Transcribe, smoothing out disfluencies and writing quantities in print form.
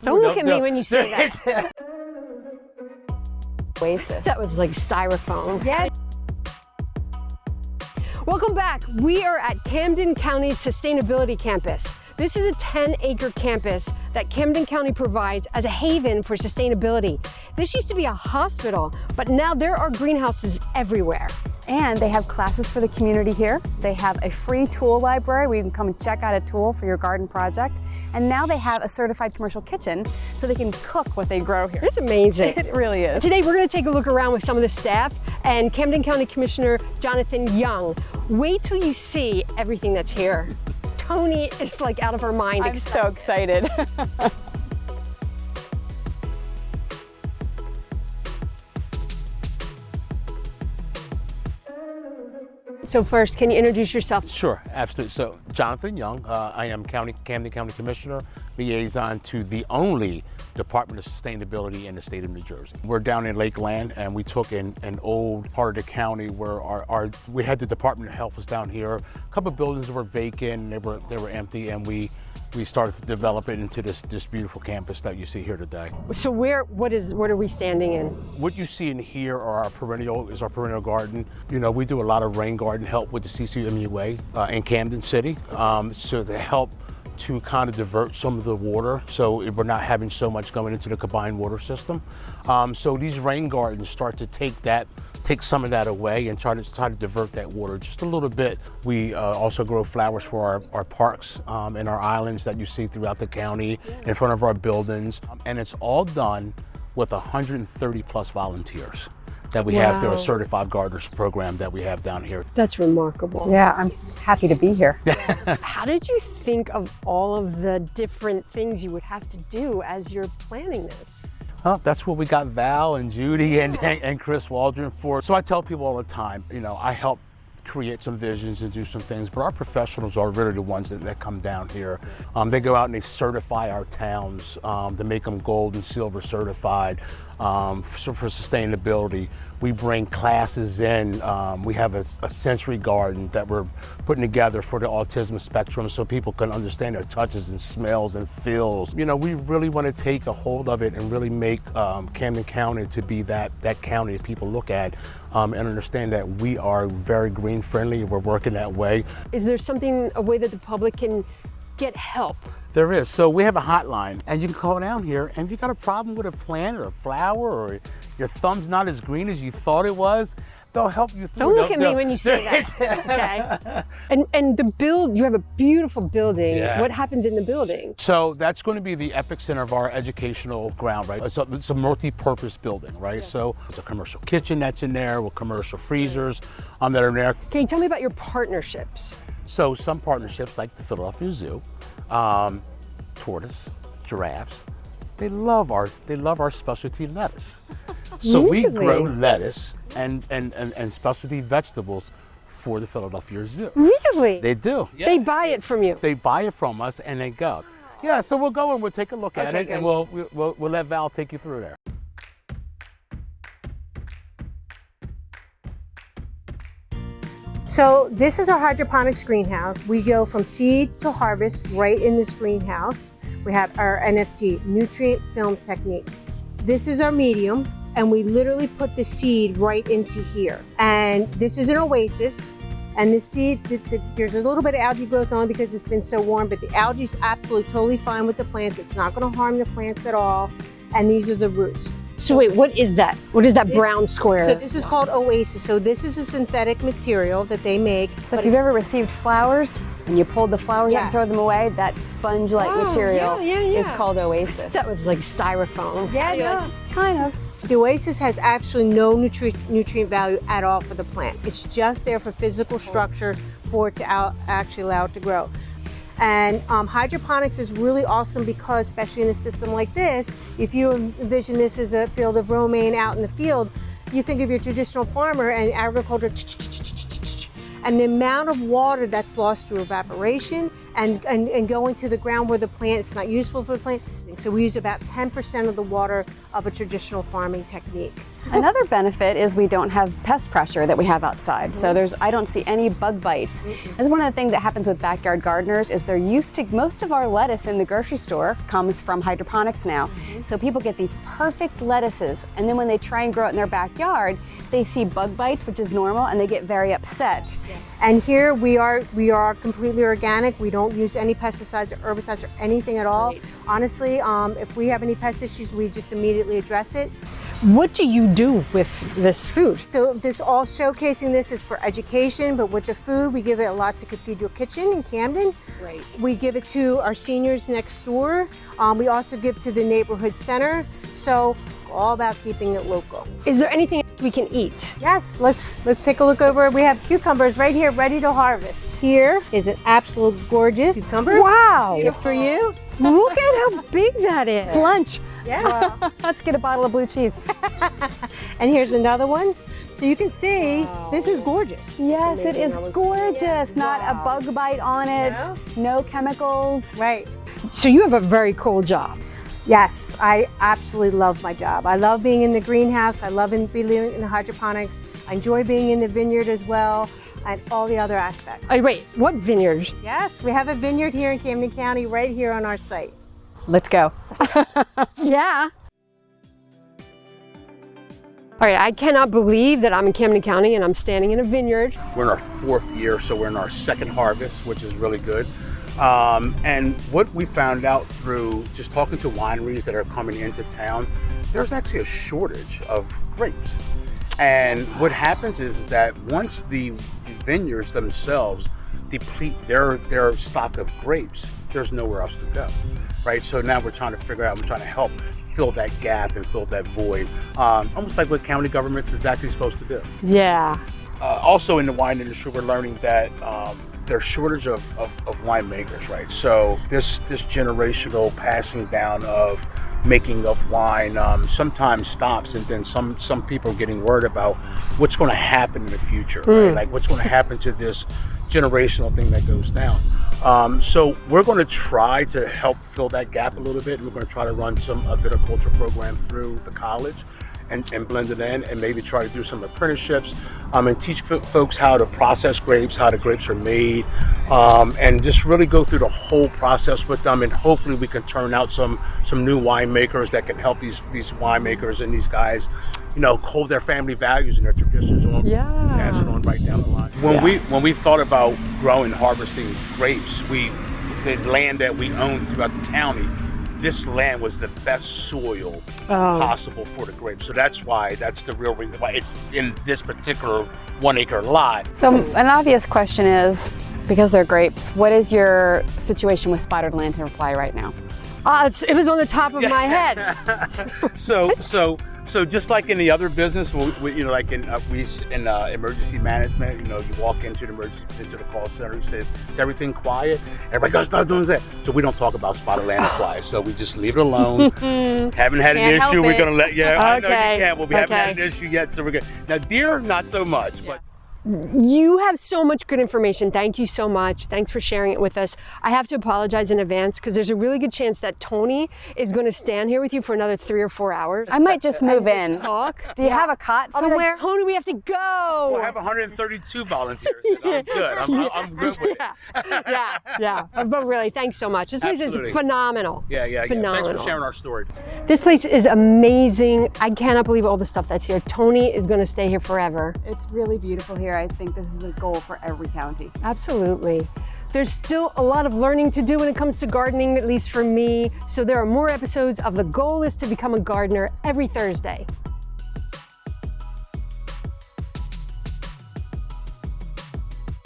Don't look at me when you say that. Oasis. That was like styrofoam. Yeah. Welcome back. We are at Camden County's Sustainability Campus. This is a 10-acre campus that Camden County provides as a haven for sustainability. This used to be a hospital, but now there are greenhouses everywhere. And they have classes for the community here. They have a free tool library where you can come and check out a tool for your garden project. And now they have a certified commercial kitchen so they can cook what they grow here. It's amazing. It really is. Today we're going to take a look around with some of the staff and Camden County Commissioner Jonathan Young. Wait till you see everything that's here. Toni is like out of her mind. I'm so excited. So first, can you introduce yourself? Sure, absolutely. So, Jonathan Young, I am Camden County Commissioner, liaison to the only Department of Sustainability in the state of New Jersey. We're down in Lakeland, and we took an old part of the county where we had the Department of Health was down here. A couple of buildings were vacant, they were empty, and we started to develop it into this beautiful campus that you see here today. So what are we standing in? What you see in here are our perennial garden. You know, we do a lot of rain garden help with the CCMUA in Camden City. So to help to kind of divert some of the water, so we're not having so much going into the combined water system. So these rain gardens start to take some of that away and try to divert that water just a little bit. We also grow flowers for our parks and our islands that you see throughout the county, in front of our buildings. And it's all done with 130 plus volunteers that we have through a certified gardeners program that we have down here. That's remarkable. Yeah, I'm happy to be here. How did you think of all of the different things you would have to do as you're planning this? Well, that's what we got Val and Judy and Chris Waldron for. So I tell people all the time, you know, I help create some visions and do some things, but our professionals are really the ones that come down here. They go out and they certify our towns to make them gold and silver certified for sustainability. We bring classes in. We have a sensory garden that we're putting together for the autism spectrum so people can understand their touches and smells and feels. You know, we really want to take a hold of it and really make Camden County to be that county that people look at and understand that we are very green friendly. We're working that way. Is there a way that the public can get help? There is. So we have a hotline, and you can call down here, and if you got a problem with a plant or a flower, or your thumb's not as green as you thought it was, they'll help you through. Don't look at me when you say that. Okay. And you have a beautiful building. Yeah. What happens in the building? So that's going to be the epicenter of our educational ground, right? It's a multi-purpose building, right? Yeah. So it's a commercial kitchen that's in there with commercial freezers that are in there. Can you tell me about your partnerships? So some partnerships like the Philadelphia Zoo, tortoise, giraffes, they love our specialty lettuce. So Really? we grow lettuce and specialty vegetables for the Philadelphia Zoo. Really? They do. Yeah. They buy it from you? They buy it from us and they go. Yeah, so we'll go and we'll take a look at it, good. and we'll let Val take you through there. So this is our hydroponics greenhouse. We go from seed to harvest right in this greenhouse. We have our NFT, nutrient film technique. This is our medium, and we literally put the seed right into here. And this is an oasis. And the seed, there's a little bit of algae growth on because it's been so warm, but the algae is absolutely totally fine with the plants. It's not going to harm the plants at all. And these are the roots. So wait, what is that? What is that brown square? So this is called Oasis. So this is a synthetic material that they make. So if you've ever received flowers and you pulled the flowers out and throw them away, that sponge-like material is called Oasis. That was like styrofoam. Yeah, no, kind of. The Oasis has actually no nutrient value at all for the plant. It's just there for physical structure for it to actually allow it to grow. And hydroponics is really awesome because, especially in a system like this, if you envision this as a field of romaine out in the field, you think of your traditional farmer and agriculture, and the amount of water that's lost through evaporation and going to the ground where the plant, it's not useful for the plant, So we use about 10% of the water of a traditional farming technique. Another benefit is we don't have pest pressure that we have outside. So I don't see any bug bites. That's one of the things that happens with backyard gardeners is they're used to, most of our lettuce in the grocery store comes from hydroponics now. So people get these perfect lettuces, and then when they try and grow it in their backyard, they see bug bites, which is normal, and they get very upset. And here we are completely organic. We don't use any pesticides or herbicides or anything at all. Great. Honestly, if we have any pest issues, we just immediately address it. What do you do with this food? So this all showcasing this is for education, but with the food, we give it a lot to Cathedral Kitchen in Camden. Great. We give it to our seniors next door. We also give to the neighborhood center. So all about keeping it local. Is there anything we can eat? Yes, let's take a look over. We have cucumbers right here ready to harvest. Here is an absolute gorgeous cucumber. Wow! Gift for you. Look at how big that is. It's lunch. Yeah. Let's get a bottle of blue cheese. And here's another one. So you can see, this is gorgeous. Yes, it amazing. is That was- gorgeous. Not a Wow. bug bite on it. No chemicals. Right. So you have a very cool job. Yes, I absolutely love my job. I love being in the greenhouse. I love being in hydroponics. I enjoy being in the vineyard as well, and all the other aspects. Wait, what vineyard? Yes, we have a vineyard here in Camden County, right here on our site. Let's go. Yeah. All right, I cannot believe that I'm in Camden County and I'm standing in a vineyard. We're in our 4th year, so we're in our 2nd harvest, which is really good. And what we found out through just talking to wineries that are coming into town, there's actually a shortage of grapes. And what happens is that once the vineyards themselves deplete their stock of grapes, there's nowhere else to go, right? So now we're trying to help fill that gap and fill that void, almost like what county government's exactly supposed to do. Yeah. Also in the wine industry, we're learning that there's shortage of winemakers, right? So this generational passing down of making of wine sometimes stops, and then some people are getting worried about what's going to happen in the future, right? Like what's going to happen to this generational thing that goes down. So we're going to try to help fill that gap a little bit, and we're going to try to run a viticulture program through the college and blend it in, and maybe try to do some apprenticeships and teach folks how to process grapes, how the grapes are made, and just really go through the whole process with them, and hopefully we can turn out some new winemakers that can help these winemakers and these guys, hold their family values and their traditions on, pass it on right down the line. When we thought about growing, harvesting grapes, the land that we own throughout the county, this land was the best soil possible for the grapes. So that's the real reason why it's in this particular 1 acre lot. So an obvious question is, because they're grapes, what is your situation with spotted lanternfly right now? It was on the top of my head. So just like in the other business, like in emergency management, you walk into the call center, he says, "Is everything quiet?" Everybody goes, "Stop doing that." So we don't talk about spotted lanternflies. So we just leave it alone. Haven't had an Can't help issue. We're it. gonna let I know you Okay. can't. Well, we haven't had Okay. an issue yet, so we're good. Now deer, not so much, but. You have so much good information. Thank you so much. Thanks for sharing it with us. I have to apologize in advance because there's a really good chance that Toni is going to stand here with you for another 3 or 4 hours. I might just move and in. just talk. Do you have a cot I'll be somewhere? like, Toni, we have to go. I have 132 volunteers. I'm good. I'm good with it. Yeah. But really, thanks so much. This place Absolutely. is phenomenal. Yeah. Phenomenal. Thanks for sharing our story. This place is amazing. I cannot believe all the stuff that's here. Toni is going to stay here forever. It's really beautiful here. I think this is a goal for every county. Absolutely. There's still a lot of learning to do when it comes to gardening, at least for me. So there are more episodes of The Goal is to Become a Gardener every Thursday.